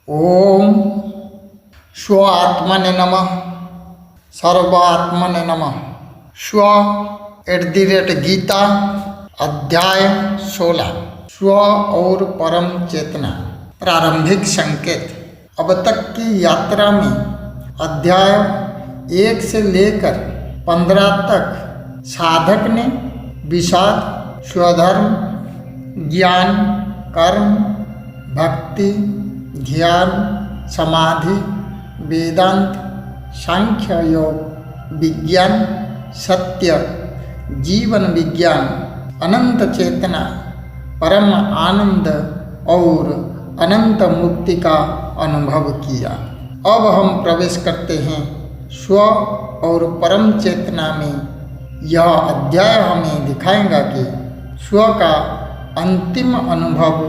ओम स्व आत्मने नमः, सर्वात्मने नमः। स्व @गीता अध्याय 16 स्व और परम चेतना। प्रारंभिक संकेत। अब तक की यात्रा में अध्याय 1 से लेकर 15 तक साधक ने विषाद, स्वधर्म, ज्ञान, कर्म, भक्ति, ध्यान, समाधि, वेदांत, सांख्य योग, विज्ञान, सत्य, जीवन विज्ञान, अनंत चेतना, परम आनंद और अनंत मुक्ति का अनुभव किया। अब हम प्रवेश करते हैं स्व और परम चेतना में। यह अध्याय हमें दिखाएगा कि स्व का अंतिम अनुभव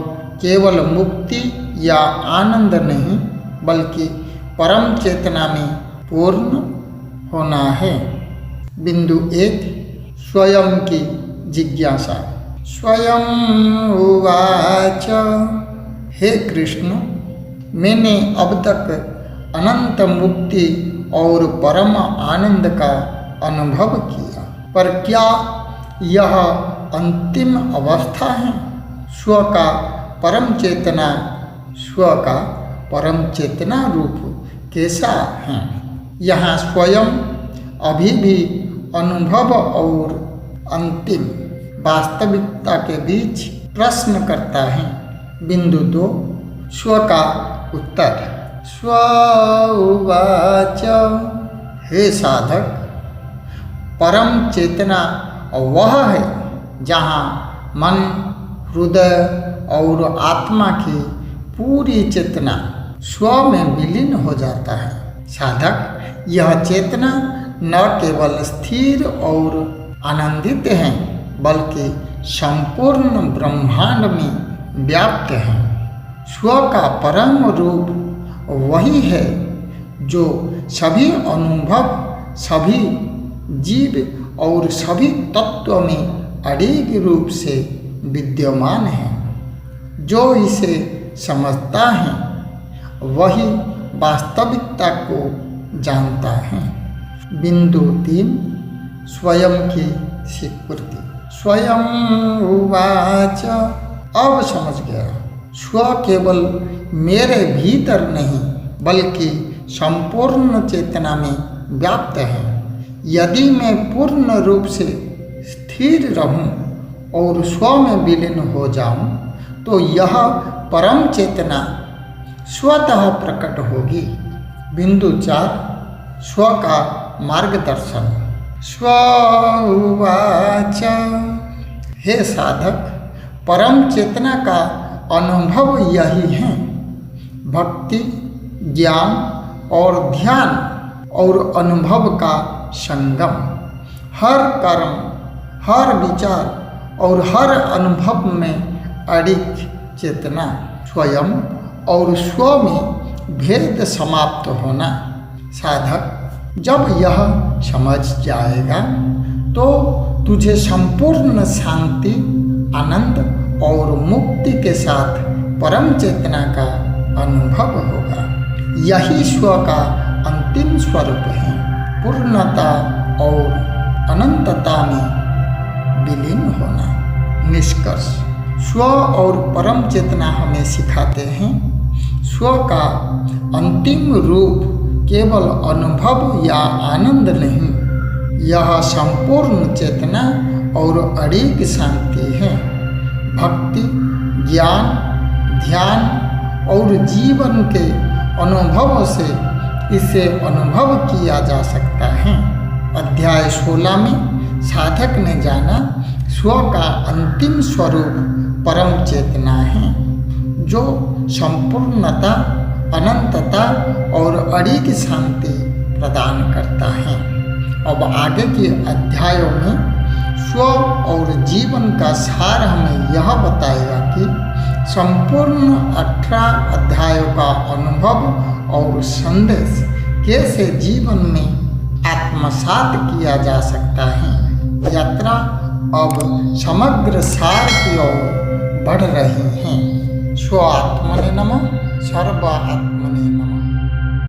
केवल मुक्ति या आनंद नहीं बल्कि परम चेतना में पूर्ण होना है। बिंदु 1, स्वयं की जिज्ञासा। स्वयं उवाच, हे कृष्ण, मैंने अब तक अनंत मुक्ति और परम आनंद का अनुभव किया, पर क्या यह अंतिम अवस्था है? स्व का परम चेतना, स्व का परम चेतना रूप कैसा है? यहाँ स्वयं अभी भी अनुभव और अंतिम वास्तविकता के बीच प्रश्न करता है। बिंदु 2, स्व का उत्तर। स्व उवाच, हे साधक, परम चेतना वह है जहाँ मन, हृदय और आत्मा की पूरी चेतना स्व में विलीन हो जाता है। साधक, यह चेतना न केवल स्थिर और आनंदित है बल्कि संपूर्ण ब्रह्मांड में व्याप्त है। स्व का परम रूप वही है जो सभी अनुभव, सभी जीव और सभी तत्व में अडिग रूप से विद्यमान है। जो इसे समझता है वही वास्तविकता को जानता है। बिंदु 3, स्वयं की स्वीकृति। स्वयं उवाच, अब समझ गया, स्व केवल मेरे भीतर नहीं बल्कि संपूर्ण चेतना में व्याप्त है। यदि मैं पूर्ण रूप से स्थिर रहूं और स्व में विलीन हो जाऊं तो यह परम चेतना स्वतः प्रकट होगी। बिंदु 4, स्व का मार्गदर्शन। स्व उवाच, हे साधक, परम चेतना का अनुभव यही है। भक्ति, ज्ञान और ध्यान और अनुभव का संगम। हर कर्म, हर विचार और हर अनुभव में अडिग चेतना, स्वयं और स्व में भेद समाप्त होना। साधक, जब यह समझ जाएगा तो तुझे संपूर्ण शांति, आनंद और मुक्ति के साथ परम चेतना का अनुभव होगा। यही स्व का अंतिम स्वरूप है, पूर्णता और अनंतता में विलीन होना। निष्कर्ष। स्व और परम चेतना हमें सिखाते हैं स्व का अंतिम रूप केवल अनुभव या आनंद नहीं, यह संपूर्ण चेतना और अडिग शांति है। भक्ति, ज्ञान, ध्यान और जीवन के अनुभव से इसे अनुभव किया जा सकता है। अध्याय 16 में साधक ने जाना स्व का अंतिम स्वरूप परम चेतना है जो संपूर्णता, अनंतता और अडिग शांति प्रदान करता है। अब आगे के अध्यायों में स्व और जीवन का सार हमें यह बताएगा कि संपूर्ण 18 अध्यायों का अनुभव और संदेश कैसे जीवन में आत्मसात किया जा सकता है। यात्रा अब समग्र सार की ओर बढ़ रही हैं। स्व आत्मने नमः, सर्व आत्मने नमः।